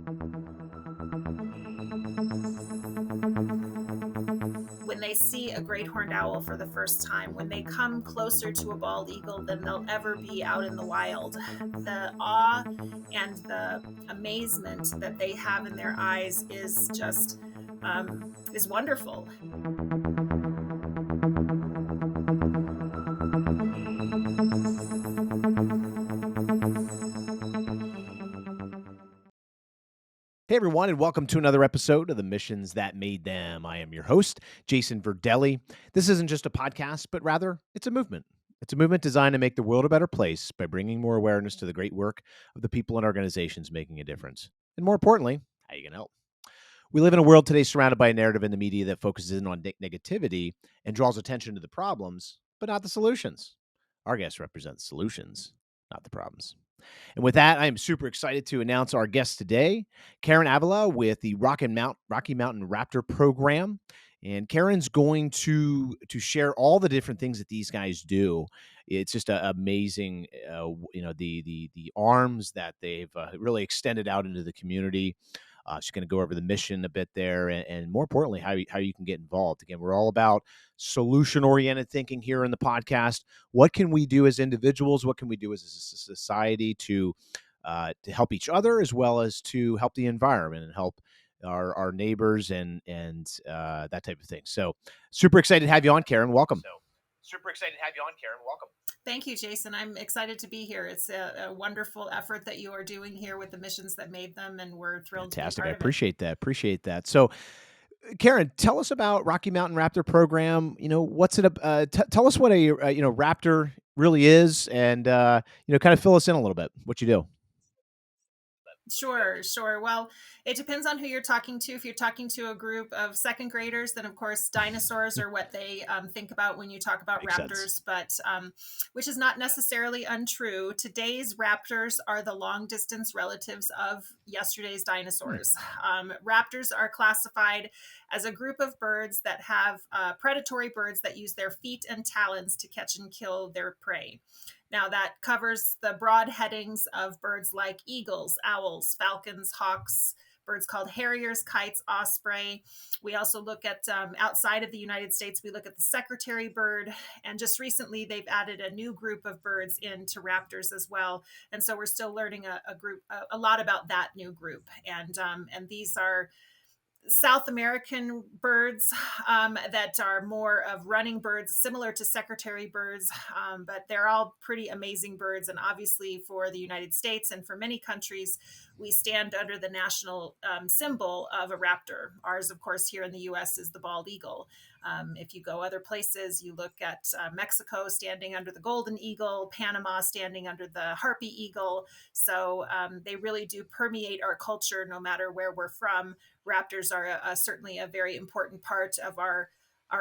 When they see a great horned owl for the first time, when they come closer to a bald eagle than they'll ever be out in the wild, the awe and the amazement that they have in their eyes is just is wonderful. Hey everyone, and welcome to another episode of The Missions That Made Them. I am your host, Jason Verdelli. This isn't just a podcast, but rather it's a movement. It's a movement designed to make the world a better place by bringing more awareness to the great work of the people and organizations making a difference. And more importantly, how you can help. We live in a world today surrounded by a narrative in the media that focuses in on negativity and draws attention to the problems, but not the solutions. Our guest represents solutions, not the problems. And with that, I am super excited to announce our guest today, Karen Avila with the Rocky Mountain Raptor Program. And Karen's going to share all the different things that these guys do. It's just amazing, the arms that they've really extended out into the community. She's going to go over the mission a bit there, and more importantly, how you can get involved. Again, we're all about solution-oriented thinking here in the podcast. What can we do as individuals? What can we do as a society to help each other, as well as to help the environment and help our neighbors and that type of thing? So, super excited to have you on, Karen. Welcome. Thank you, Jason. I'm excited to be here. It's a wonderful effort that you are doing here with the missions that made them, and we're thrilled Fantastic. to be I part appreciate that. So, Karen, tell us about Rocky Mountain Raptor Program. What's it? Tell us what a raptor really is, and kind of fill us in a little bit. What you do? Sure, sure. Well, it depends on who you're talking to. If you're talking to a group of second graders, then of course dinosaurs are what they think about when you talk about Makes raptors, sense. but which is not necessarily untrue. Today's raptors are the long distance relatives of yesterday's dinosaurs. Raptors are classified as a group of birds that have predatory birds that use their feet and talons to catch and kill their prey. Now, that covers the broad headings of birds like eagles, owls, falcons, hawks, birds called harriers, kites, osprey. We also look at outside of the United States, we look at the secretary bird. And just recently, they've added a new group of birds into raptors as well. And so we're still learning a lot about that new group. And these are South American birds that are more of running birds, similar to secretary birds, but they're all pretty amazing birds. And obviously, for the United States and for many countries, we stand under the national symbol of a raptor. Ours, of course, here in the US is the bald eagle. If you go other places, you look at Mexico standing under the golden eagle, Panama standing under the harpy eagle. So they really do permeate our culture no matter where we're from. Raptors are certainly a very important part of our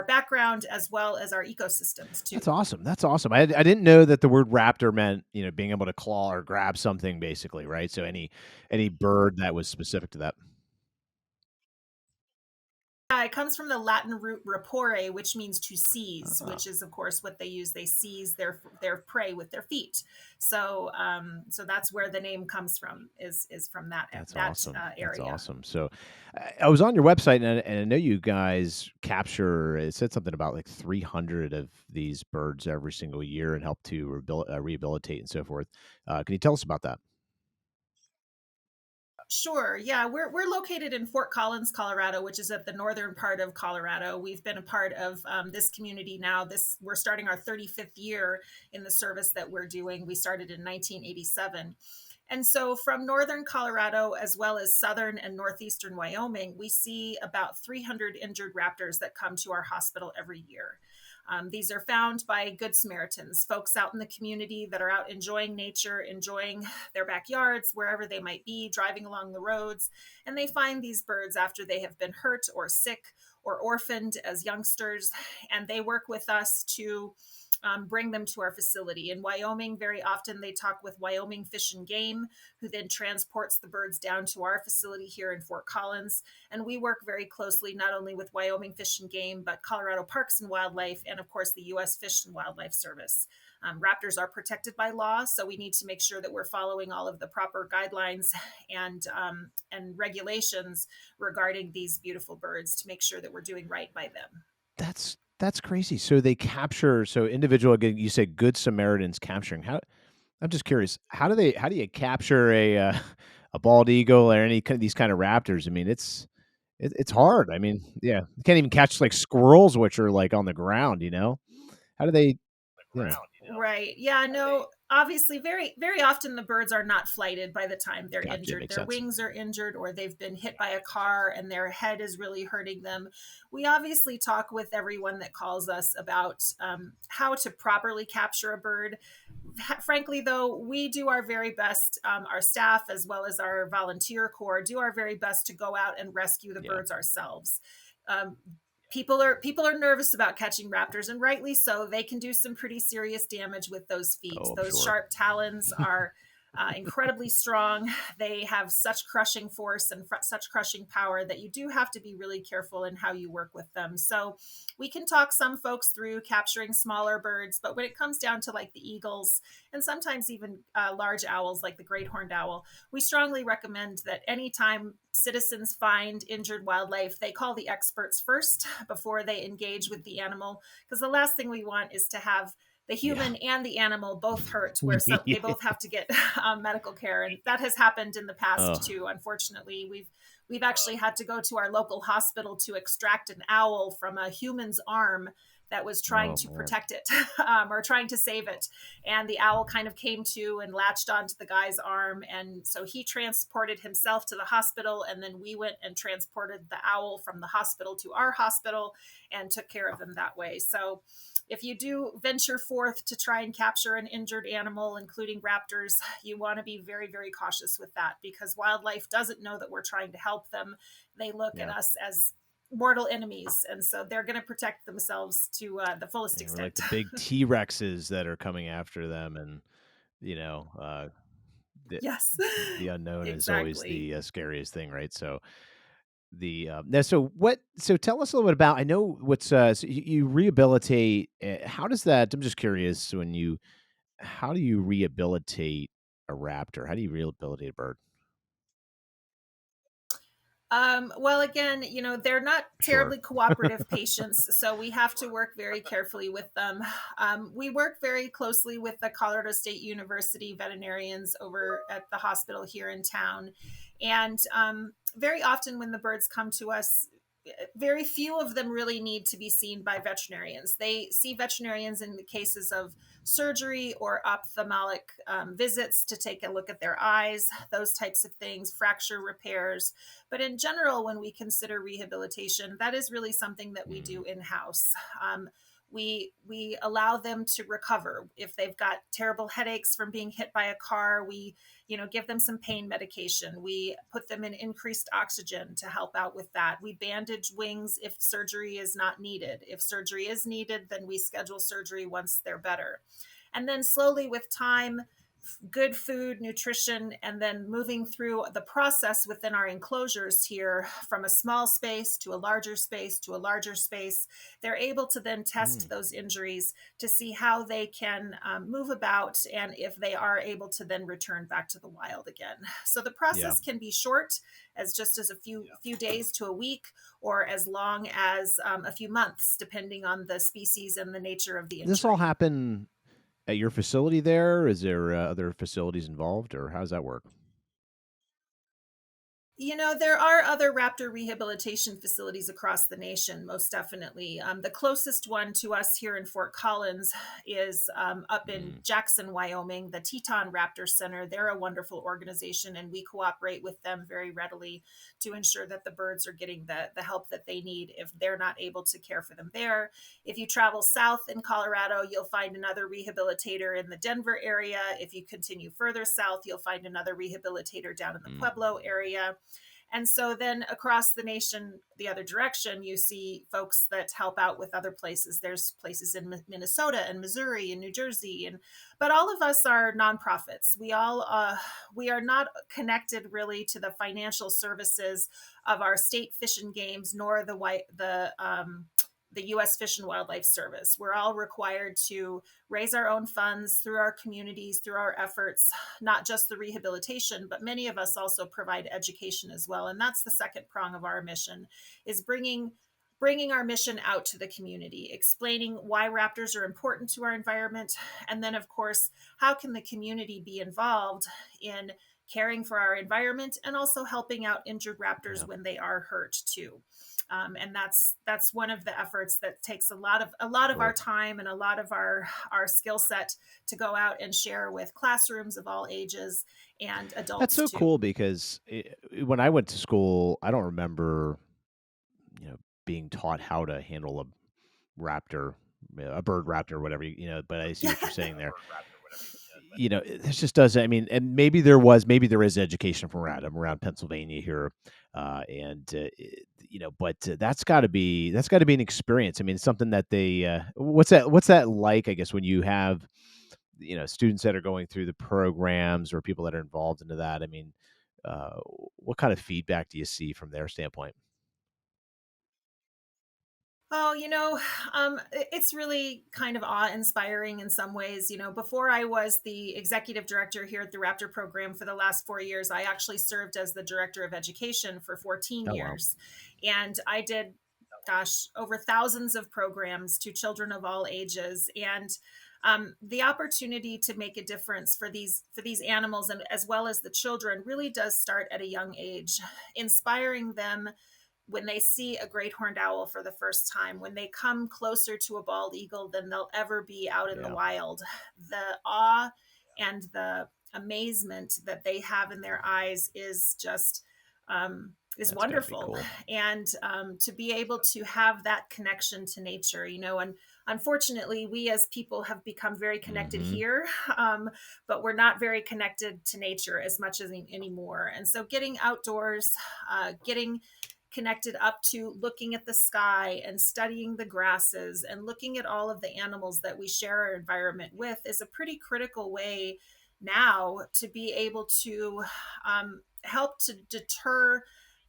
background as well as our ecosystems too. That's awesome. I didn't know that the word raptor meant being able to claw or grab something, basically, right? So any bird that was specific to that. It comes from the Latin root rapore, which means to seize, Uh, which is, of course, what they use. They seize their prey with their feet. So, so that's where the name comes from. Is from that That's that awesome. That's area. awesome. So, I was on your website, and I know you guys capture. It said something about like 300 of these birds every single year and help to rehabilitate and so forth. Can you tell us about that? Sure. Yeah, we're located in Fort Collins, Colorado, which is at the northern part of Colorado. We've been a part of this community now. We're starting our 35th year in the service that we're doing. We started in 1987. And so from northern Colorado, as well as southern and northeastern Wyoming, we see about 300 injured raptors that come to our hospital every year. These are found by Good Samaritans, folks out in the community that are out enjoying nature, enjoying their backyards, wherever they might be, driving along the roads. And they find these birds after they have been hurt or sick or orphaned as youngsters. And they work with us to bring them to our facility. In Wyoming, very often they talk with Wyoming Fish and Game, who then transports the birds down to our facility here in Fort Collins. And we work very closely not only with Wyoming Fish and Game, but Colorado Parks and Wildlife, and of course the U.S. Fish and Wildlife Service. Raptors are protected by law, so we need to make sure that we're following all of the proper guidelines and regulations regarding these beautiful birds to make sure that we're doing right by them. That's crazy. So they capture individual again, you said Good Samaritans capturing. How I'm just curious, how do you capture a bald eagle or any kind of these kind of raptors? I mean, it's hard. I mean, yeah, you can't even catch like squirrels, which are like on the ground, you know? How do they yeah, Right. Yeah, no, obviously very often the birds are not flighted by the time they're gotcha, it injured. makes Their sense. wings are injured or they've been hit by a car and their head is really hurting them. We obviously talk with everyone that calls us about how to properly capture a bird. Frankly, though, we do our very best. Our staff, as well as our volunteer corps, do our very best to go out and rescue the Yeah. birds ourselves. Um, people are nervous about catching raptors, and rightly so. They can do some pretty serious damage with those feet. Oh, I'm Those sure. sharp talons are incredibly strong. They have such crushing force and such crushing power that you do have to be really careful in how you work with them. So we can talk some folks through capturing smaller birds, but when it comes down to like the eagles and sometimes even large owls like the great horned owl, we strongly recommend that anytime citizens find injured wildlife, they call the experts first before they engage with the animal, because the last thing we want is to have the Yeah. human and the animal both hurt, where they Yeah. both have to get medical care, and that has happened in the past Oh. too. Unfortunately, we've actually had to go to our local hospital to extract an owl from a human's arm that was trying Oh, to man. protect it or trying to save it. And the owl kind of came to and latched onto the guy's arm. And so he transported himself to the hospital. And then we went and transported the owl from the hospital to our hospital and took care of them that way. So if you do venture forth to try and capture an injured animal, including raptors, you want to be very, very cautious with that, because wildlife doesn't know that we're trying to help them. They look at Yeah. us as mortal enemies, and so they're going to protect themselves to the fullest And we're like extent. the big T-Rexes that are coming after them and, you know, the Yes, the unknown is always exactly. the, scariest thing, right? So now so tell us a little bit about I know so you rehabilitate, how does that I'm just curious how do you rehabilitate a raptor? How do you rehabilitate a bird? Well, again, they're not Sure. terribly cooperative patients, so we have to work very carefully with them. We work very closely with the Colorado State University veterinarians over at the hospital here in town. And very often, when the birds come to us, very few of them really need to be seen by veterinarians. They see veterinarians in the cases of surgery or ophthalmic visits to take a look at their eyes, those types of things, fracture repairs. But in general, when we consider rehabilitation, that is really something that we Mm, do in house. We allow them to recover. If they've got terrible headaches from being hit by a car, we give them some pain medication. We put them in increased oxygen to help out with that. We bandage wings if surgery is not needed. If surgery is needed, then we schedule surgery once they're better. And then slowly with time, good food, nutrition, and then moving through the process within our enclosures here from a small space to a larger space to a larger space, they're able to then test mm, those injuries to see how they can move about and if they are able to then return back to the wild again. So the yeah. process can be short, as just as a few days to a week, or as long as a few months, depending on the species and the nature of the Does this all injury. happen at your facility there? Is there, other facilities involved, or how does that work? There are other raptor rehabilitation facilities across the nation, most definitely. The closest one to us here in Fort Collins is up in Mm, Jackson, Wyoming, the Teton Raptor Center. They're a wonderful organization, and we cooperate with them very readily to ensure that the birds are getting the help that they need if they're not able to care for them there. If you travel south in Colorado, you'll find another rehabilitator in the Denver area. If you continue further south, you'll find another rehabilitator down in the mm. Pueblo area. And so then across the nation, the other direction, you see folks that help out with other places. There's places in Minnesota and Missouri and New Jersey, and but all of us are nonprofits. We are not connected really to the financial services of our state fish and games, nor the U.S. Fish and Wildlife Service. We're all required to raise our own funds through our communities, through our efforts, not just the rehabilitation, but many of us also provide education as well. And that's the second prong of our mission, is bringing our mission out to the community, explaining why raptors are important to our environment, and then of course, how can the community be involved in caring for our environment and also helping out injured raptors Yeah. Sure. time and a lot of our skill set to go out and share with classrooms of all ages and That's adults so too. cool because when I went to school, I don't remember, being taught how to handle a raptor, a bird raptor, whatever, but I see what you're saying there. This just doesn't, I mean, and maybe there is education from around Pennsylvania here. But that's got to be an experience. I mean, it's something that what's that like, I guess, when you have, students that are going through the programs or people that are involved into that. I mean, uh, what kind of feedback do you see from their standpoint? Oh, it's really kind of awe-inspiring in some ways. Before I was the executive director here at the Raptor program for the last 4 years, I actually served as the director of education for 14 Oh, wow. years. And I did, gosh, over thousands of programs to children of all ages. And the opportunity to make a difference for these animals and as well as the children really does start at a young age, inspiring them when they see a great horned owl for the first time, when they come closer to a bald eagle than they'll ever be out in the Yeah, wild, the awe and the amazement that they have in their eyes is just is that's got to be wonderful. cool. And to be able to have that connection to nature, and unfortunately, we as people have become very connected Hmm. here, but we're not very connected to nature as much as anymore. And so, getting outdoors, getting connected up to looking at the sky and studying the grasses and looking at all of the animals that we share our environment with is a pretty critical way now to be able to help to deter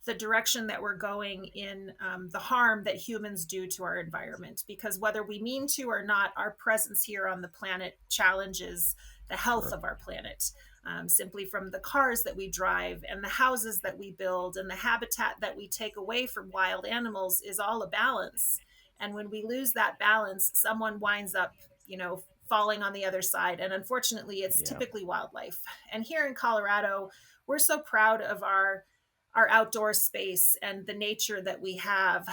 the direction that we're going in, the harm that humans do to our environment. Because whether we mean to or not, our presence here on the planet challenges the health Sure. of our planet, simply from the cars that we drive and the houses that we build and the habitat that we take away from wild animals is all a balance. And when we lose that balance, someone winds up, falling on the other side. And unfortunately, it's Yeah. typically wildlife. And here in Colorado, we're so proud of our outdoor space and the nature that we have,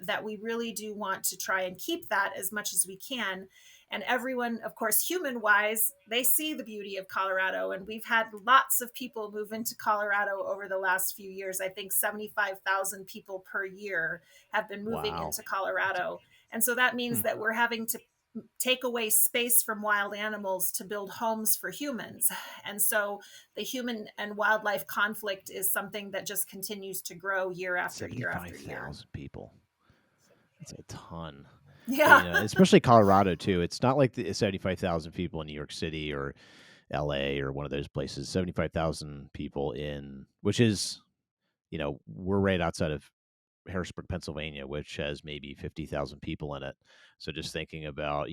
that we really do want to try and keep that as much as we can. And everyone, of course, human wise, they see the beauty of Colorado. And we've had lots of people move into Colorado over the last few years. I think 75,000 people per year have been moving Wow. into Colorado. And so that means Hmm. that we're having to take away space from wild animals to build homes for humans. And so the human and wildlife conflict is something that just continues to grow year after year after year. 75,000 people. That's a ton. Yeah. Especially Colorado too. It's not like the 75,000 people in New York City or LA or one of those places. 75,000 people which is, we're right outside of Harrisburg, Pennsylvania, which has maybe 50,000 people in it. So just thinking about,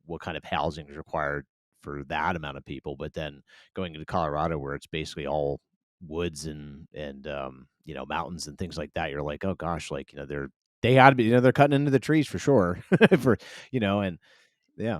what kind of housing is required for that amount of people, but then going into Colorado where it's basically all woods and mountains and things like that, you're like, oh gosh, like, they had to be, they're cutting into the trees for sure. And yeah,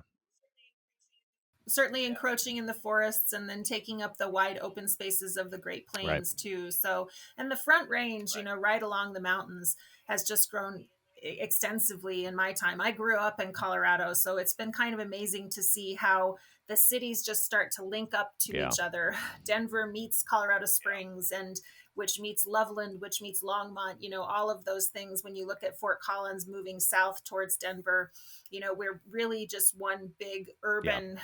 Certainly encroaching in the forests and then taking up the wide open spaces of the Great right. Plains too. So, and the Front Range, right along the mountains has just grown extensively in my time. I grew up in Colorado, so it's been kind of amazing to see how the cities just start to link up to Yeah. each other. Denver meets Colorado Springs, and which meets Loveland, which meets Longmont, all of those things. When you look at Fort Collins moving south towards Denver, we're really just one big Yeah. urban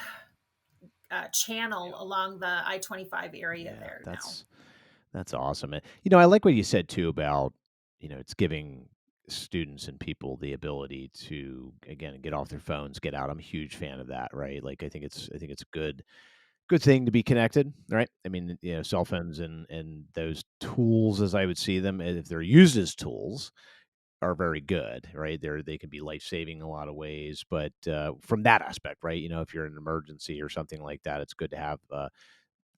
channel along the I-25 area Yeah. there now. That's awesome. And, I like what you said too about, it's giving students and people the ability to again get off their phones, get out. I'm a huge fan of that, right? Like I think it's a good thing to be connected, right? I mean, cell phones and those tools as I would see them, if they're used as tools, are very good, right? They can be life-saving in a lot of ways, but from that aspect, right? If you're in an emergency or something like that, it's good to have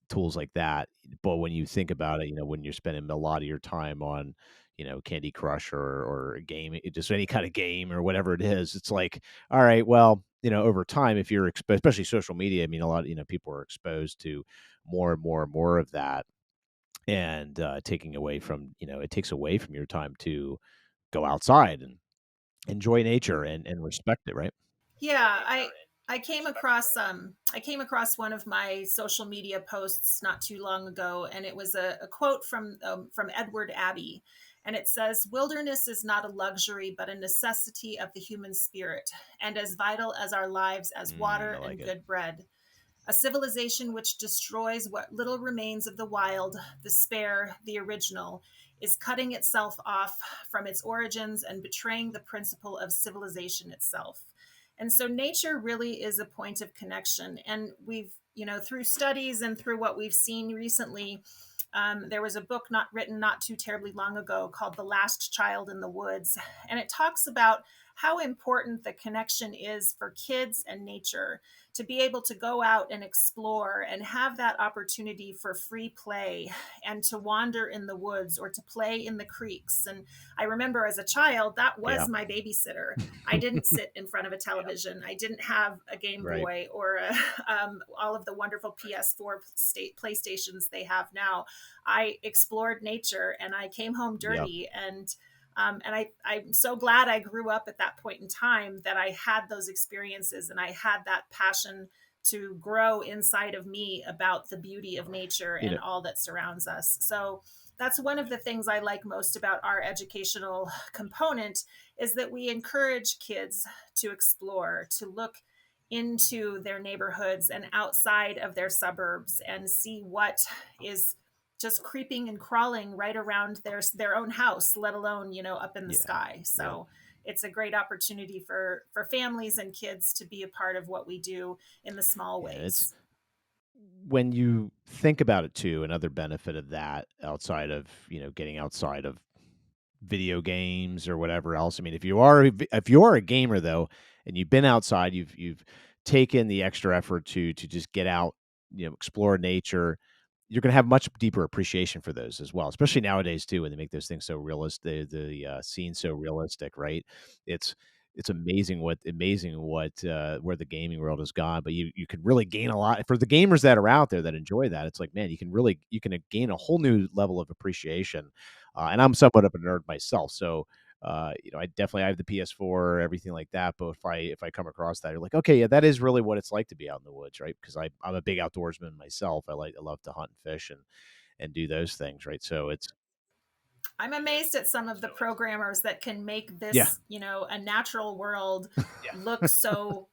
tools like that. But when you think about it, when you're spending a lot of your time on, Candy Crush or a game, just any kind of game or whatever it is, it's like, all right, well, over time, if you're exposed, especially social media, I mean, a lot, people are exposed to more and more and more of that, and taking away from, it takes away from your time to go outside and enjoy nature and respect it, right? Yeah, I came across one of my social media posts not too long ago, and it was a quote from Edward Abbey, and it says, "Wilderness is not a luxury, but a necessity of the human spirit, and as vital as our lives as water I like and it. good bread. A civilization which destroys what little remains of the wild, the spare, the original, is cutting itself off from its origins and betraying the principle of civilization itself." And so nature really is a point of connection. And we've, through studies and through what we've seen recently, there was a book not written not too terribly long ago called The Last Child in the Woods. And it talks about how important the connection is for kids and nature to be able to go out and explore and have that opportunity for free play and to wander in the woods or to play in the creeks. And I remember as a child, that Yeah. was my babysitter. I didn't sit in front of a television. I didn't have a Game Right. Boy or all of the wonderful PS4 PlayStations they have now. I explored nature and I came home Yeah. dirty. I'm so glad I grew up at that point in time that I had those experiences and I had that passion to grow inside of me about the beauty of nature You and know, all that surrounds us. So that's one of the things I like most about our educational component is that we encourage kids to explore, to look into their neighborhoods and outside of their suburbs and see what is just creeping and crawling right around their own house, let alone, up in the yeah. sky. Yep. So it's a great opportunity for families and kids to be a part of what we do in the small Yeah. It's ways. when you think about it too, another benefit of that outside of, getting outside of video games or whatever else. I mean, if you are a gamer though, and you've been outside, you've taken the extra effort to just get out, explore nature. You're going to have much deeper appreciation for those as well, especially nowadays too, when they make those things so realistic, the scenes so realistic, right? It's it's amazing what where the gaming world has gone, but you can really gain a lot for the gamers that are out there that enjoy that. It's like, man, you can gain a whole new level of appreciation. And I'm somewhat of a nerd myself, so I have the PS4, everything like that. But if I come across that, you're like, okay, yeah, that is really what it's like to be out in the woods, right? Because I'm a big outdoorsman myself. I love to hunt and fish and do those things, right? So it's I'm amazed at some of the programmers that can make yeah, this, a natural world look so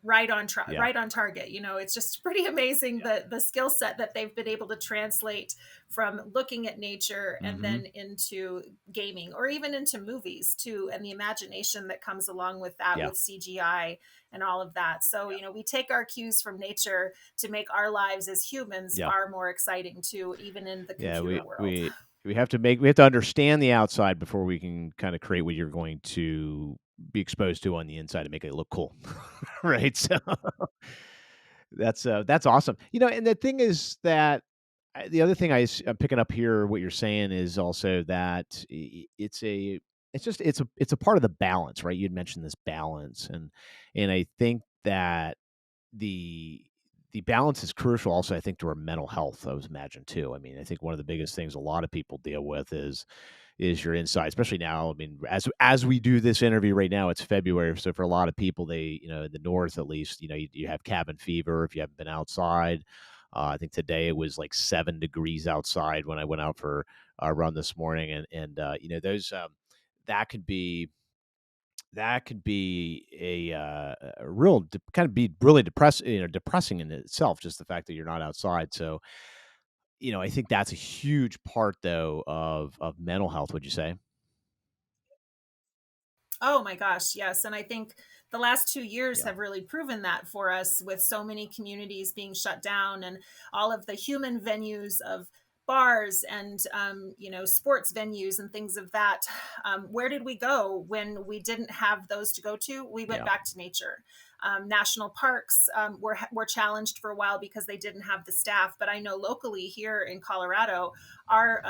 right on yeah, right on target. It's just pretty amazing the skill set that they've been able to translate from looking at nature and hmm then into gaming or even into movies too, and the imagination that comes along with that yeah, with CGI and all of that. So, we take our cues from nature to make our lives as humans yeah, far more exciting too, even in the yeah. computer world. We have to understand the outside before we can kind of create what you're going to be exposed to on the inside to make it look cool, right? So that's awesome. And the thing is that the other thing I'm picking up here, what you're saying is also that it's a part of the balance, right? You'd mentioned this balance, and I think that the the balance is crucial. Also, I think to our mental health, I was imagine too. I mean, I think one of the biggest things a lot of people deal with is your inside, especially now. I mean, as we do this interview right now, it's February, so for a lot of people, they in the north at least, you have cabin fever if you haven't been outside. I think today it was like 7 degrees outside when I went out for a run this morning, and those that could be a real kind of be really depressing in itself, just the fact that you're not outside. So I think that's a huge part though of mental health, would you say? Oh my gosh, yes. And I think the last 2 years Yeah. have really proven that for us, with so many communities being shut down and all of the human venues of bars and sports venues and things of that. Where did we go when we didn't have those to go to? We went Yeah. back to nature. National parks were challenged for a while because they didn't have the staff. But I know locally here in Colorado, our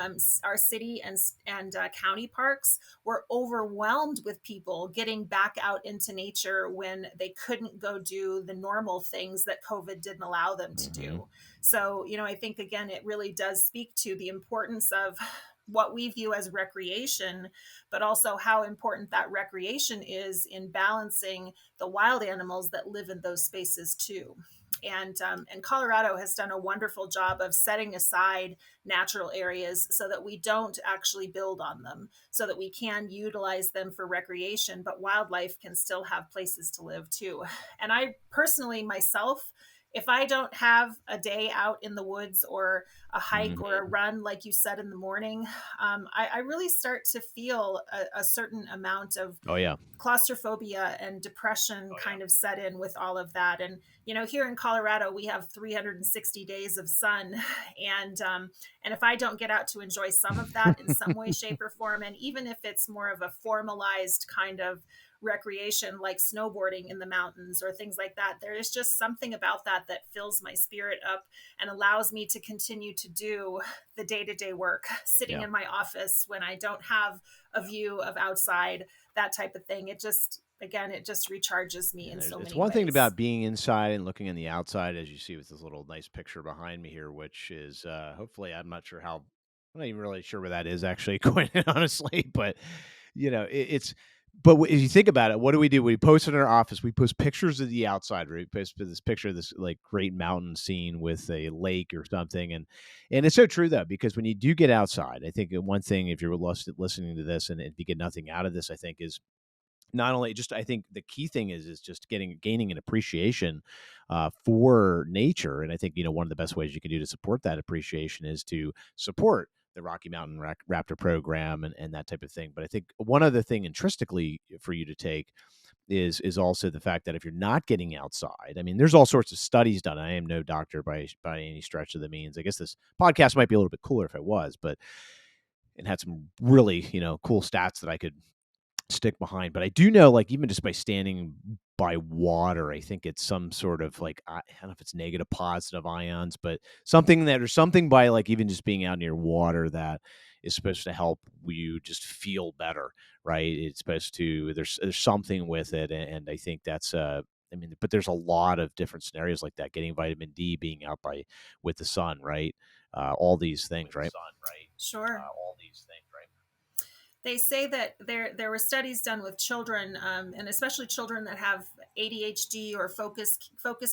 city and county parks were overwhelmed with people getting back out into nature when they couldn't go do the normal things that COVID didn't allow them to Mhm. do. So, I think again, it really does speak to the importance of what we view as recreation, but also how important that recreation is in balancing the wild animals that live in those spaces too. And Colorado has done a wonderful job of setting aside natural areas so that we don't actually build on them, so that we can utilize them for recreation, but wildlife can still have places to live too. And I personally, myself, if I don't have a day out in the woods or a hike or a Mhm. run, like you said, in the morning, I really start to feel a certain amount of Oh, yeah. claustrophobia and depression kind of set in with all of that. And here in Colorado, we have 360 days of sun, and if I don't get out to enjoy some of that in some way, shape, or form, and even if it's more of a formalized kind of recreation like snowboarding in the mountains or things like that, there is just something about that that fills my spirit up and allows me to continue to do the day-to-day work sitting Yeah. in my office when I don't have a view of outside, that type of thing. It just, again, it just recharges me Yeah, in there's so it's many one thing ways. about being inside and looking on the outside, as you see with this little nice picture behind me here, which is hopefully I'm not sure how I'm not even really sure where that is actually, quite honestly, but it's but if you think about it, what do? We post in our office. We post pictures of the outside. Right? We post this picture of this like great mountain scene with a lake or something, and it's so true though, because when you do get outside, I think one thing, if you're listening to this and if you get nothing out of this, I think is not only just, I think the key thing is just gaining an appreciation for nature. And I think one of the best ways you can do to support that appreciation is to support the Rocky Mountain Raptor program and that type of thing. But I think one other thing intrinsically for you to take is also the fact that if you're not getting outside, I mean, there's all sorts of studies done. I am no doctor by any stretch of the means. I guess this podcast might be a little bit cooler if it was, but it had some really cool stats that I could stick behind. But I do know, like, even just by standing by water, I think it's some sort of like, I don't know if it's negative, positive ions, but something by like even just being out near water that is supposed to help you just feel better, right? It's supposed to, there's something with it. And I think that's, I mean, but there's a lot of different scenarios like that, getting vitamin D, being out with the sun, right? All these things, right? Sure. All these things, right? They say that there were studies done with children, and especially children that have ADHD or focus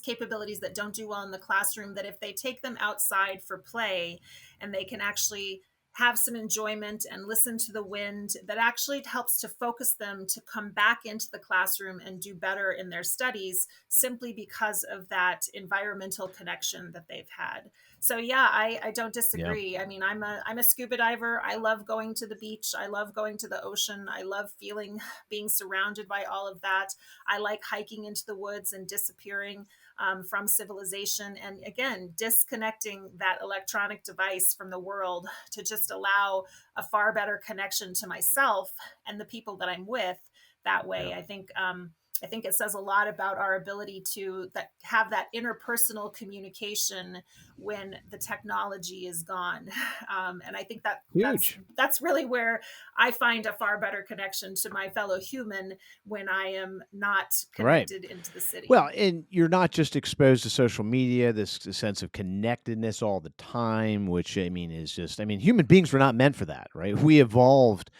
capabilities that don't do well in the classroom, that if they take them outside for play and they can actually have some enjoyment and listen to the wind, that actually helps to focus them to come back into the classroom and do better in their studies, simply because of that environmental connection that they've had. So yeah, I don't Yeah. disagree. I mean, I'm a scuba diver. I love going to the beach. I love going to the ocean. I love feeling being surrounded by all of that. I like hiking into the woods and disappearing from civilization, and again, disconnecting that electronic device from the world to just allow a far better connection to myself and the people that I'm with. That Yeah. way, I think it says a lot about our ability to have that interpersonal communication when the technology is gone. And I think that Huge. that's really where I find a far better connection to my fellow human when I am not Right. connected into the city. Well, and you're not just exposed to social media, this sense of connectedness all the time, which I mean is just, I mean, human beings were not meant for that, right? We evolved.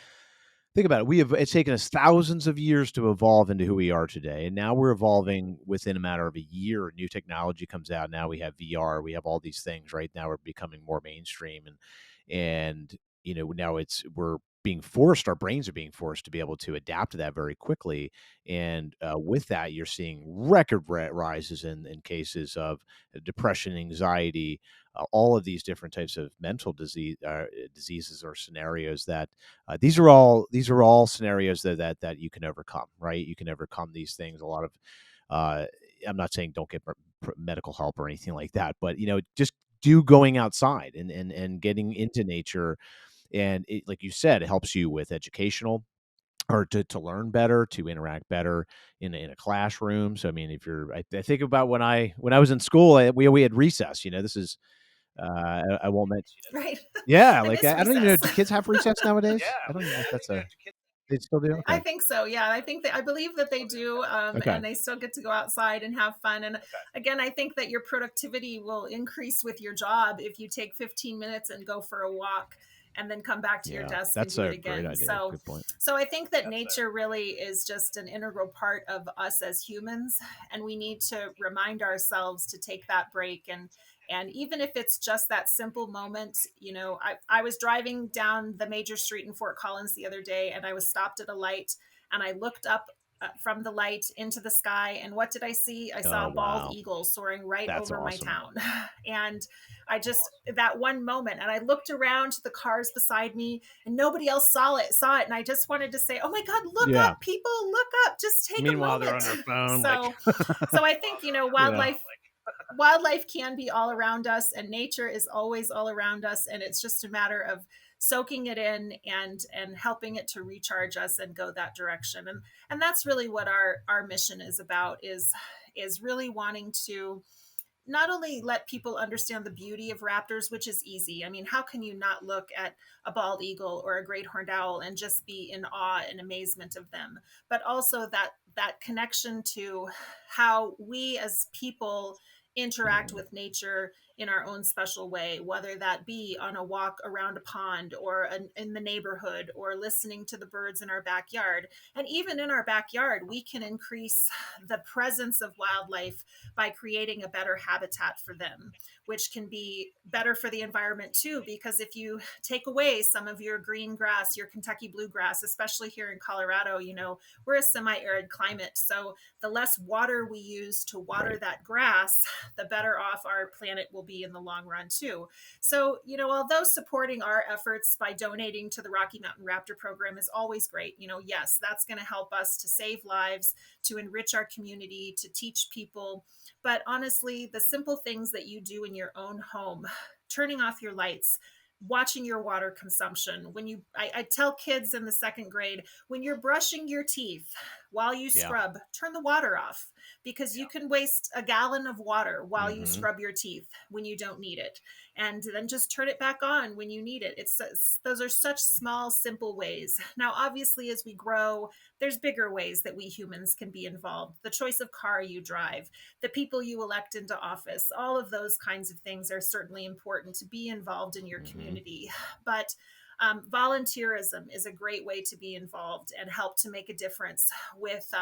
Think about it. It's taken us thousands of years to evolve into who we are today. And now we're evolving within a matter of a year. New technology comes out. Now we have VR, we have all these things, right? Now we're becoming more mainstream and now we're being forced, our brains are being forced to be able to adapt to that very quickly. And with that, you're seeing record rises in cases of depression, anxiety, all of these different types of mental diseases or scenarios that these are all scenarios that you can overcome, right? You can overcome these things. A lot of I'm not saying don't get medical help or anything like that, but just do going outside and getting into nature. And like you said, it helps you with educational or to learn better, to interact better in a classroom. So I mean, if you're, I think about when I was in school, we had recess. This is I won't mention. Right. Yeah, I like miss I don't even know. recess. Do kids have recess nowadays? I don't even know if that's a. They still do. I Okay. think so. Yeah, I believe that they do, Okay. and they still get to go outside and have fun. And again, I think that your productivity will increase with your job if you take 15 minutes and go for a walk, and then come back to your Yeah, desk and that's do it a great again. idea. So, Good point. I think that nature really is just an integral part of us as humans, and we need to remind ourselves to take that break. And even if it's just that simple moment, I was driving down the major street in Fort Collins the other day, and I was stopped at a light, and I looked up from the light into the sky, and what did I see? I saw Oh a bald wow, eagle soaring right that's over my awesome. town. And I just, that one moment, and I looked around to the cars beside me, and nobody else saw it, and I just wanted to say, oh my God, look Yeah. up, people, look up, just take a Meanwhile, they're on moment. their phone, like, So I think, yeah, wildlife can be all around us, and nature is always all around us, and it's just a matter of soaking it in and helping it to recharge us and go that direction. And that's really what our mission is about, is really wanting to not only let people understand the beauty of raptors, which is easy. I mean, how can you not look at a bald eagle or a great horned owl and just be in awe and amazement of them, but also that connection to how we as people interact with nature in our own special way, whether that be on a walk around a pond or in the neighborhood or listening to the birds in our backyard. And even in our backyard, we can increase the presence of wildlife by creating a better habitat for them, which can be better for the environment too. Because if you take away some of your green grass, your Kentucky bluegrass, especially here in Colorado, we're a semi-arid climate. So the less water we use to water right. that grass, the better off our planet will be in the long run too. So, although supporting our efforts by donating to the Rocky Mountain Raptor Program is always great, yes, that's going to help us to save lives, to enrich our community, to teach people. But honestly, the simple things that you do in your own home, turning off your lights, watching your water consumption. I tell kids in the second grade, when you're brushing your teeth while you Yeah. scrub, turn the water off, because you can waste a gallon of water while you Mm-hmm. scrub your teeth when you don't need it. And then just turn it back on when you need it. Those are such small, simple ways. Now, obviously, as we grow, there's bigger ways that we humans can be involved. The choice of car you drive, the people you elect into office, all of those kinds of things are certainly important to be involved in your Mm-hmm. community. But volunteerism is a great way to be involved and help to make a difference with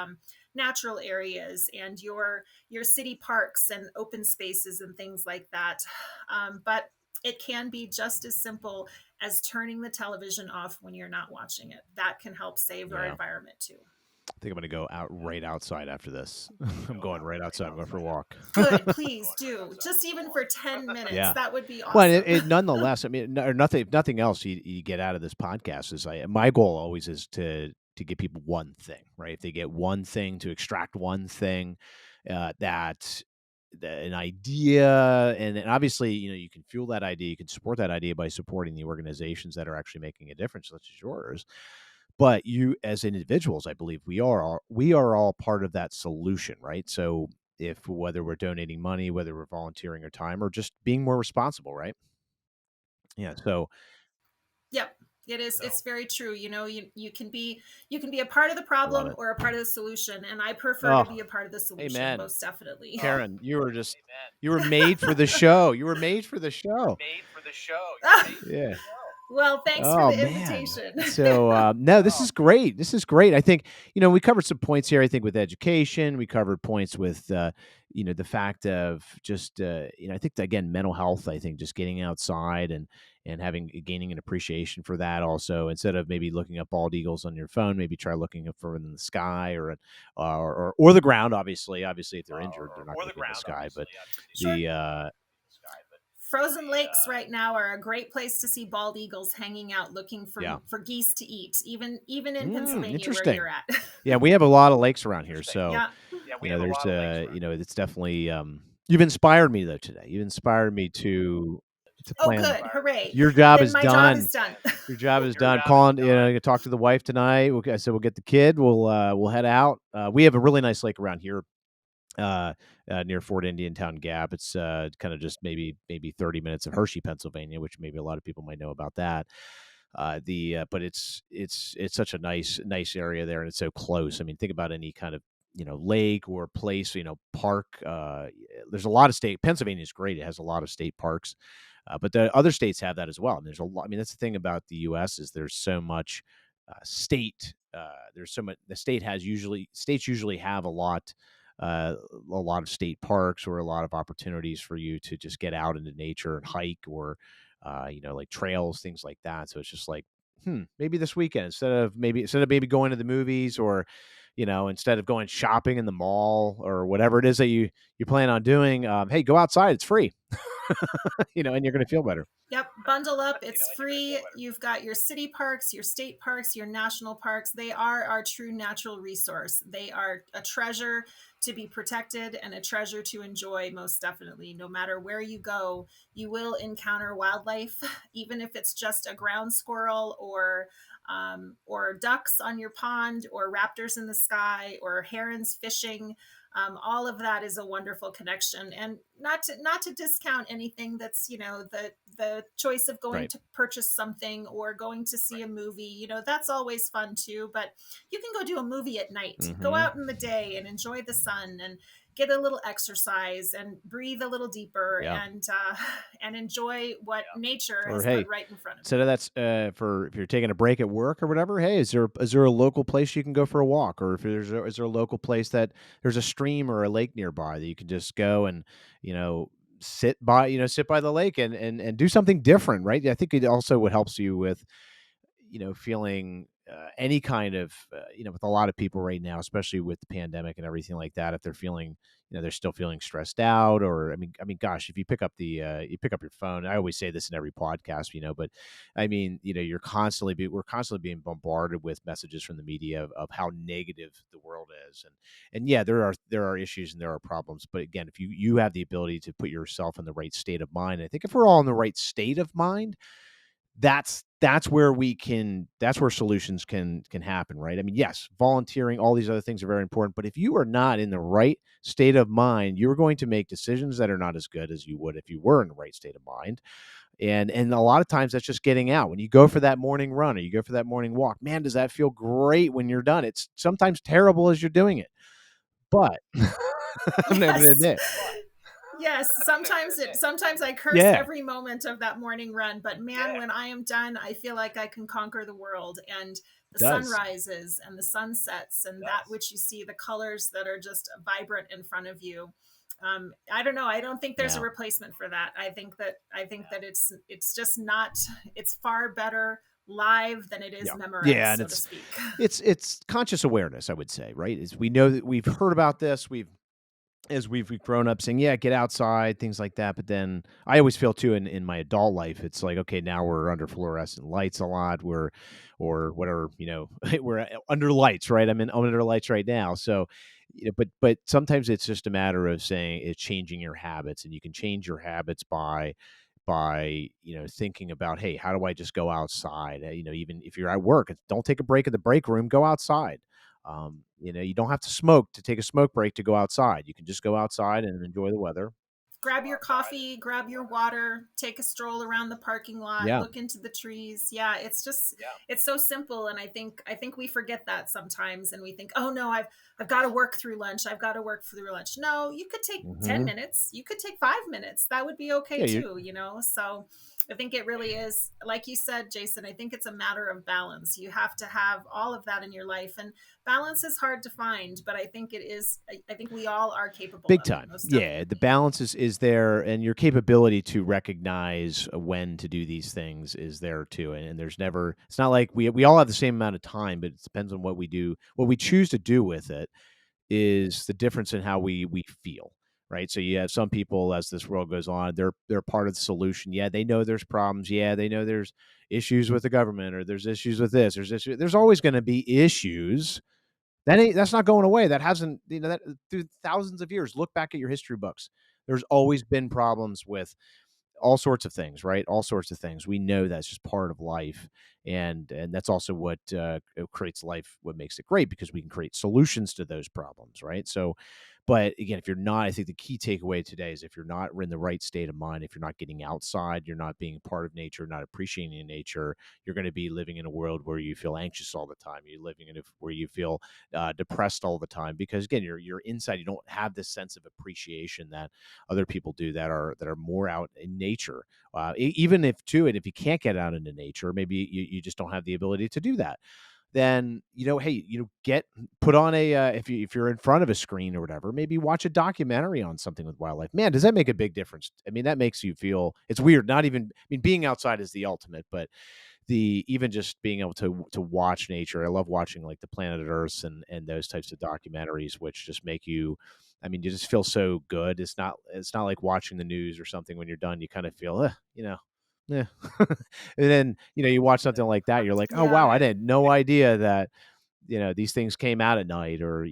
natural areas and your city parks and open spaces and things like that. But it can be just as simple as turning the television off when you're not watching it. That can help save our Yeah. environment too. I think I'm gonna go out right outside after this. I'm going right outside. I'm going for a walk. Good, please do. Just even for 10 minutes. Yeah. That would be Well, and awesome. nonetheless, I mean, or nothing. If nothing else, you get out of this podcast is my goal always is to give people one thing, right? If they get one thing, to extract one thing, that an idea, and obviously, you can fuel that idea, you can support that idea by supporting the organizations that are actually making a difference, such as yours. But you, as individuals, I believe we are all part of that solution, right? So if whether we're donating money, whether we're volunteering our time, or just being more responsible, right? Yeah. So Yep. It is. It's very true. You can be a part of the I love problem it. or a part of the solution. And I prefer to Oh, be a part of the solution, amen. most definitely. Karen, you were made for the show. You were made for the show. Yeah. Well, thanks for Oh the man. invitation. So no, this is great. This is great. I think we covered some points here. I think with education, we covered points with the fact of just I think again mental health. I think just getting outside and gaining an appreciation for that. Also, instead of maybe looking up bald eagles on your phone, maybe try looking up for them in the sky or the ground. Obviously, if they're injured, they're not going to be in the sky. But Sure. the Frozen lakes right now are a great place to see bald eagles hanging out looking yeah, for geese to eat, even in Pennsylvania where interesting. you're at. Yeah, we have a lot of lakes around here, so Yeah. there's it's definitely you've inspired me though today. You've inspired me to Oh, plan. good. Hooray. Your job Then is my job is done. done. Your job is done. Calling, you talk to the wife tonight. I said we'll get the kid. We'll head out. We have a really nice lake around here, near Fort Indiantown Gap. It's kind of just maybe 30 minutes of Hershey, Pennsylvania, which maybe a lot of people might know about that. But it's such a nice area there, and it's so close. I mean, think about any kind of lake or place, park. There's a lot of state. Pennsylvania is great. It has a lot of state parks, but the other states have that as well. And there's a lot. I mean, that's the thing about the U.S. is there's so much state. There's so much. States usually have a lot of state parks or a lot of opportunities for you to just get out into nature and hike or like trails, things like that. So it's just like, maybe this weekend instead of maybe going to the movies or, instead of going shopping in the mall or whatever it is that you plan on doing, hey, go outside. It's free, and you're going to feel better. Yep, bundle up. It's free. You've got your city parks, your state parks, your national parks. They are our true natural resource. They are a treasure to be protected and a treasure to enjoy, most definitely. No matter where you go, you will encounter wildlife, even if it's just a ground squirrel or ducks on your pond or raptors in the sky or herons fishing. All of that is a wonderful connection, and not to discount anything that's the choice of going Right. to purchase something or going to see a movie. That's always fun too. But you can go do a movie at night. Go Mm-hmm. out in the day and enjoy the sun and get a little exercise and breathe a little deeper Yeah. and enjoy what nature Or has hey, put right in front of instead you. of that's for if you're taking a break at work or whatever, hey, is there a local place you can go for a walk, or if is there a local place that there's a stream or a lake nearby that you can just go and you know sit by the lake and do something different, right? I think it also what helps you with feeling any kind of, with a lot of people right now, especially with the pandemic and everything like that, if they're feeling, they're still feeling stressed out, or gosh, if you pick up you pick up your phone. I always say this in every podcast, but I mean, we're constantly being bombarded with messages from the media of how negative the world is, and yeah, there are issues and there are problems, but again, if you have the ability to put yourself in the right state of mind, I think if we're all in the right state of mind, that's where solutions can happen, right? I mean, yes, volunteering, all these other things are very important, but if you are not in the right state of mind, you're going to make decisions that are not as good as you would if you were in the right state of mind. And a lot of times that's just getting out. When you go for that morning run or you go for that morning walk, man, does that feel great when you're done? It's sometimes terrible as you're doing it, but I'm not gonna Yes. admit. Yes, sometimes I curse Yeah, every moment of that morning run, but man, when I am done, I feel like I can conquer the world. And the it does. sunrises and the sunsets and that which you see, the colors that are just vibrant in front of you. I don't know. I don't think there's a Yeah. replacement for that. I think that it's just not. It's far better live than it is Yeah. Yeah, memorized, and so to speak. it's conscious awareness, I would say, right? Is we know that we've heard about this, we've grown up saying, yeah, get outside, things like that. But then I always feel too in my adult life, it's like, okay, now we're under fluorescent lights a lot. Or whatever, we're under lights, right? I'm under lights right now. So, but sometimes it's just a matter of saying it's changing your habits, and you can change your habits by thinking about, hey, how do I just go outside? Even if you're at work, don't take a break in the break room, go outside. You don't have to smoke to take a smoke break to go outside. You can just go outside and enjoy the weather. Grab your coffee, grab your water, take a stroll around the parking lot, Yeah. look into the trees. Yeah, it's so simple, and I think we forget that sometimes, and we think, "Oh no, I've got to work through lunch. I've got to work through lunch." No, you could take 10 Hmm. minutes. You could take 5 minutes. That would be okay Yeah. too. So I think it really is, like you said, Jason, I think it's a matter of balance. You have to have all of that in your life. And balance is hard to find, but I think it is, I think we all are capable Big of it, time. most Yeah, the definitely. balance is there, and your capability to recognize when to do these things is there too. And there's never, it's not like we all have the same amount of time, but it depends on what we do, what we choose to do with it is the difference in how we feel, right? So you have some people, as this world goes on, they're part of the solution. Yeah, they know there's problems. Yeah, they know there's issues with the government, or there's issues with this. There's always going to be issues. That's not going away. That hasn't, that through thousands of years. Look back at your history books. There's always been problems with all sorts of things, right? All sorts of things. We know that's just part of life, and that's also what creates life. What makes it great, because we can create solutions to those problems, right? So, but again, if you're not, I think the key takeaway today is if you're not in the right state of mind, if you're not getting outside, you're not being part of nature, not appreciating nature, you're going to be living in a world where you feel anxious all the time. You're living in where you feel depressed all the time, because again, you're inside. You don't have this sense of appreciation that other people do that are more out in nature. Even if too, and if you can't get out into nature, maybe you just don't have the ability to do that. Then hey, get put on a if you're in front of a screen or whatever, maybe watch a documentary on something with wildlife. Man, does that make a big difference? I mean, that makes you feel, it's weird. Not even, I mean, being outside is the ultimate, but the even just being able to watch nature. I love watching like the Planet Earths and those types of documentaries, which just make you, I mean, you just feel so good. It's not like watching the news or something. When you're done, you kind of feel, yeah. And then, you watch something like that, you're like, oh Yeah. wow, I had no idea that, these things came out at night, or, I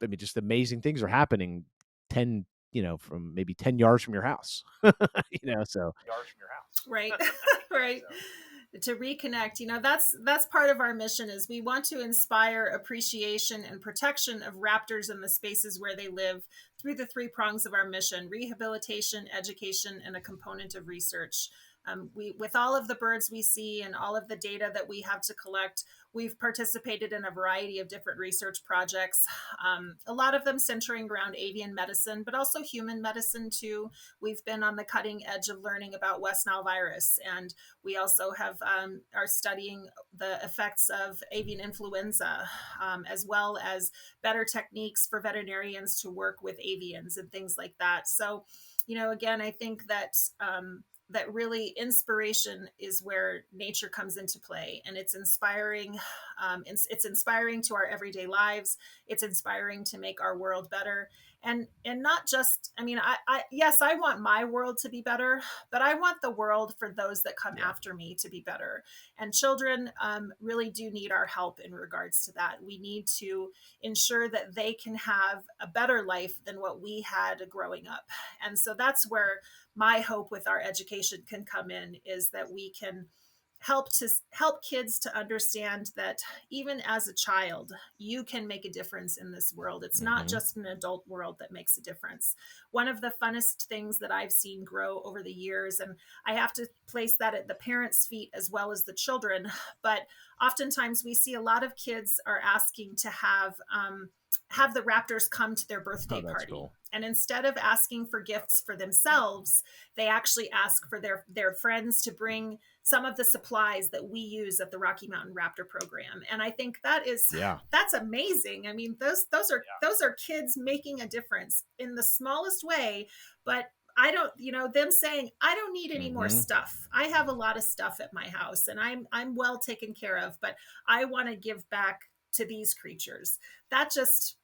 mean, just amazing things are happening 10, from maybe 10 yards from your house, so Right. Right. To reconnect, that's part of our mission. Is we want to inspire appreciation and protection of raptors and the spaces where they live through the three prongs of our mission: rehabilitation, education, and a component of research. With all of the birds we see and all of the data that we have to collect, we've participated in a variety of different research projects, a lot of them centering around avian medicine, but also human medicine too. We've been on the cutting edge of learning about West Nile virus, and we also are studying the effects of avian influenza, as well as better techniques for veterinarians to work with avians and things like that. So, again, I think that really inspiration is where nature comes into play, and it's inspiring. It's inspiring to our everyday lives. It's inspiring to make our world better, and not just, I mean, yes, I want my world to be better, but I want the world for those that come yeah. after me to be better. And children really do need our help in regards to that. We need to ensure that they can have a better life than what we had growing up. And so that's where my hope with our education can come in, is that we can help kids to understand that even as a child, you can make a difference in this world. It's not Hmm. just an adult world that makes a difference. One of the funnest things that I've seen grow over the years, and I have to place that at the parents' feet as well as the children, but oftentimes we see a lot of kids are asking to have the raptors come to their Oh, birthday that's party. cool. And instead of asking for gifts for themselves, they actually ask for their friends to bring some of the supplies that we use at the Rocky Mountain Raptor Program. And I think Yeah. that's amazing. I mean, those are kids making a difference in the smallest way, but I don't, them saying, I don't need any more Hmm. stuff. I have a lot of stuff at my house and I'm well taken care of, but I want to give back to these creatures. That just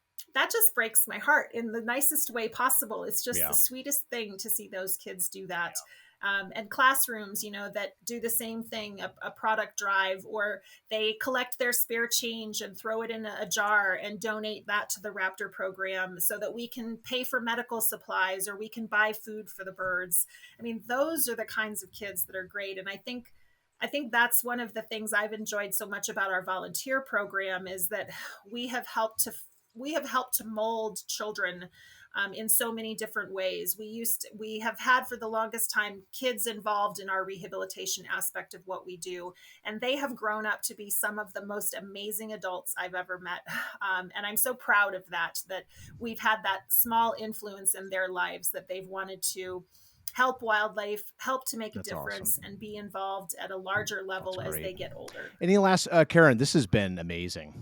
breaks my heart in the nicest way possible. It's just the Yeah. sweetest thing to see those kids do that. And classrooms, that do the same thing, a product drive, or they collect their spare change and throw it in a jar and donate that to the Raptor program so that we can pay for medical supplies or we can buy food for the birds. I mean, those are the kinds of kids that are great. And I think that's one of the things I've enjoyed so much about our volunteer program, is that we have helped to we have helped to mold children in so many different ways. We have had for the longest time kids involved in our rehabilitation aspect of what we do, and they have grown up to be some of the most amazing adults I've ever met. And I'm so proud of that we've had that small influence in their lives, that they've wanted to help wildlife, help to make a That's difference, awesome. and be involved at a larger That's level as great. they get older. Any last, Karen, this has been amazing.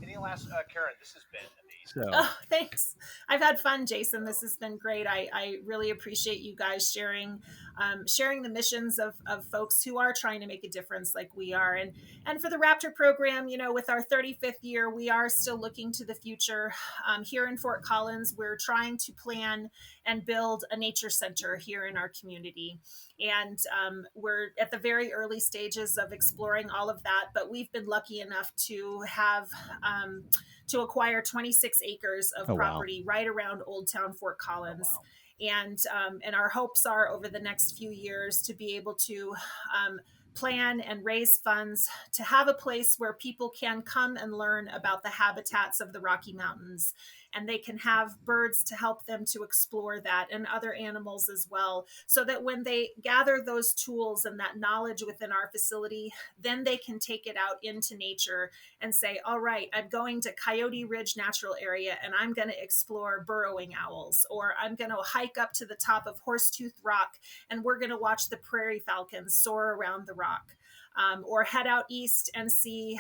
So, Oh, thanks. I've had fun, Jason. This has been great. I really appreciate you guys sharing the missions of folks who are trying to make a difference like we are. And for the Raptor program, with our 35th year, we are still looking to the future. Here in Fort Collins, we're trying to plan and build a nature center here in our community. And we're at the very early stages of exploring all of that, but we've been lucky enough to have to acquire 26 acres of oh, wow. property right around Old Town Fort Collins. And our hopes are over the next few years to be able to plan and raise funds to have a place where people can come and learn about the habitats of the Rocky Mountains, and they can have birds to help them to explore that, and other animals as well, so that when they gather those tools and that knowledge within our facility, then they can take it out into nature and say, all right, I'm going to Coyote Ridge Natural Area and I'm going to explore burrowing owls, or I'm going to hike up to the top of Horsetooth Rock and we're going to watch the prairie falcons soar around the rock. Or head out east and see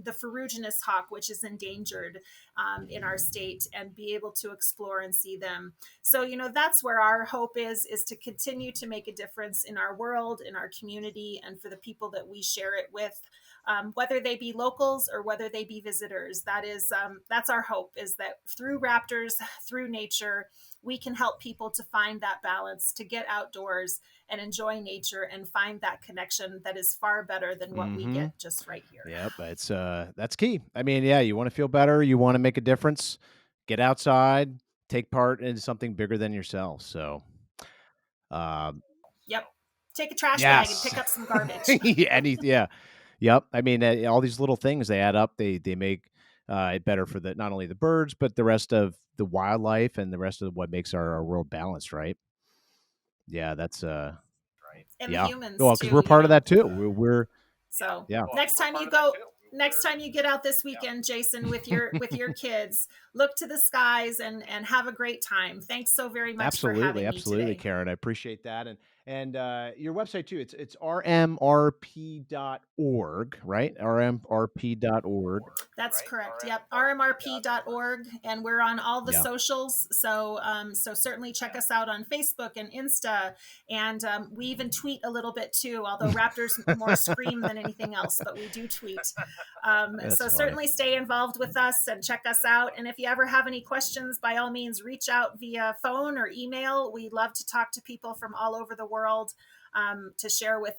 the ferruginous hawk, which is endangered in our state, and be able to explore and see them. So, that's where our hope is to continue to make a difference in our world, in our community, and for the people that we share it with. Whether they be locals or whether they be visitors, that's our hope, is that through raptors, through nature, we can help people to find that balance, to get outdoors and enjoy nature and find that connection that is far better than what we Mm-hmm. get just right here. Yep, that's key. I mean, yeah, you want to feel better, you want to make a difference, get outside, take part in something bigger than yourself. So, um, Yep. Take a trash bag and yes, pick up some garbage. yeah, yep. I mean, all these little things, they add up. They make it better for the not only the birds but the rest of the wildlife and the rest of what makes our world balanced, right? Yeah, that's And the yeah. humans Well, because too, we're part of that too. We're So yeah. next time you get out this weekend, Jason, with your kids, look to the skies and have a great time. Thanks so very much for Absolutely, having me absolutely, today. Karen. I appreciate that. And your website too. It's rmrp.org, right? rmrp.org. That's correct. Yep. RMRP.org. And we're on all the Yeah. socials. So certainly check us out on Facebook and Insta. And we even tweet a little bit too, although Raptors more scream than anything else, but we do tweet. That's So funny. certainly stay involved with us and check us out. And if you ever have any questions, by all means, reach out via phone or email. We love to talk to people from all over the world. To share with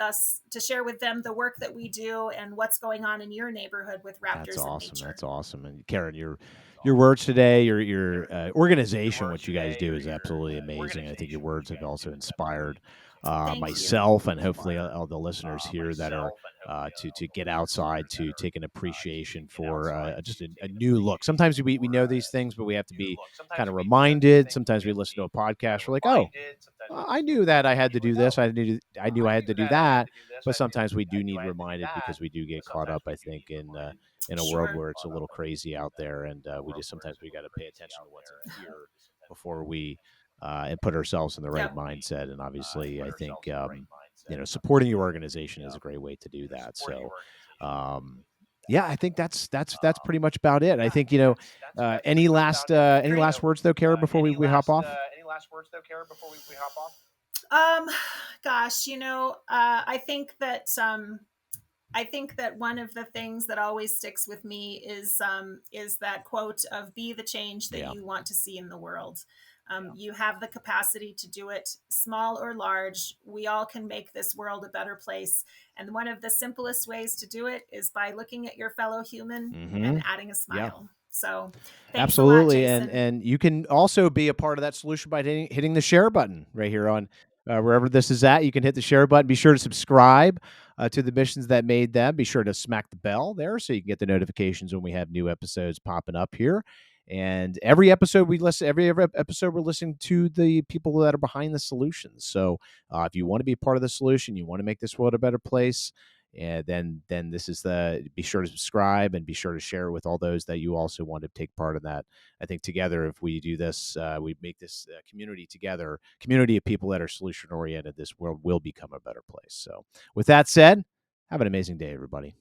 them the work that we do and what's going on in your neighborhood with That's raptors and awesome. nature. That's awesome. And Karen, your words today, your organization, what you guys do is absolutely amazing. I think your words have also inspired Thank you. myself and hopefully all the listeners here that are to get outside, to take an appreciation for just a new look. Sometimes we know these things, but we have to be kind of reminded. Sometimes we listen to a podcast, we're like, oh, I knew that I had to do this. I knew I had to do that. But sometimes we do need reminded because we do get caught up, I think, in a world Sure. where it's a little crazy out there, and we just sometimes we got to pay attention to what's in here before we and put ourselves in the right Yep. mindset. And obviously, I think supporting your organization is a great way to do that. So, yeah, I think that's pretty much about it. I think any last words though, Kara, before we hop off? Um, Gosh, I think that one of the things that always sticks with me is that quote of "Be the change that Yeah. you want to see in the world." You have the capacity to do it, small or large. We all can make this world a better place. And one of the simplest ways to do it is by looking at your fellow human Mm-hmm. and adding a Yeah. smile. So thanks a lot, Absolutely, and Jason. and you can also be a part of that solution by hitting the share button right here on wherever this is at. You can hit the share button. Be sure to subscribe to the missions that made them. Be sure to smack the bell there so you can get the notifications when we have new episodes popping up here. And every episode every episode we're listening to the people that are behind the solutions. So if you want to be part of the solution, you want to make this world a better place, And then this is be sure to subscribe and be sure to share with all those that you also want to take part in that. I think together, if we do this, we make this community together, community of people that are solution oriented, this world will become a better place. So with that said, have an amazing day, everybody.